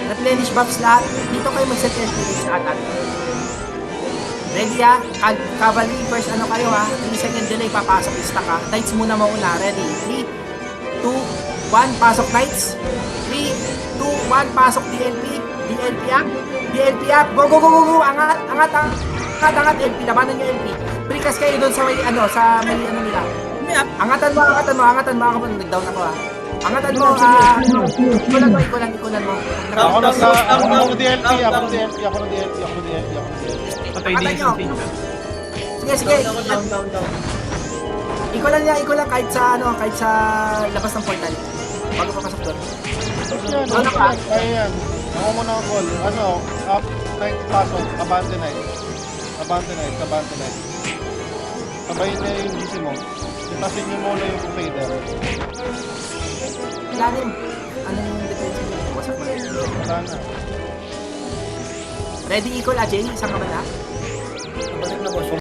Replenish buffs lahat. Dito kayo mag-set LP lahat. Ready ha? Cavalry first ano kayo ha? 3 second delay papasok stack ha. Knights muna mauna. Ready? 3, 2, 1. Pasok Knights. 3, 2, 1. Pasok DLP. DLP up. DLP up. Go, go, go, go, go. Angat, angat, angat, angat. LP. Labanan nyo LP. Precast kayo doon sa may ano, sa may ano nila. Angatan mo, angatan mo, angatan mo. Ako po, nag-down ako ha. Angatan mo, ikulan mo, ikulan mo. Ako na DLP, ako na DLP. Patay din isang pin. Sige, sige. Down. Ikulan niya, ikulan kahit sa ano, kahit sa labas ng portal. Bago papasok doon. Kaya yan. Ako muna ang call. Ano, up, night pasok, abandon night. Sabayin niya yung GC mo. Itasin niyo muna yung fader. Ilalim. Ano yung defense mo? Wasak mo na. Wala na. Ready equal, Ajay? Isang ka ba na? Balik na boss.